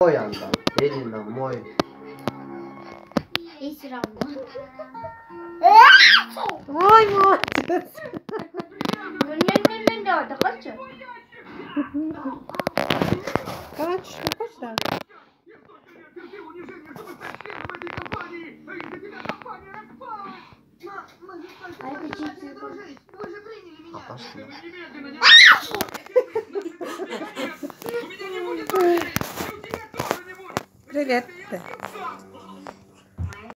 Мой анда. Элина, мой. И все равно. Ой, молодец. Не, ты хочешь? Хочешь, не хочешь, да? А это чуть-чуть. А пошли. Привет.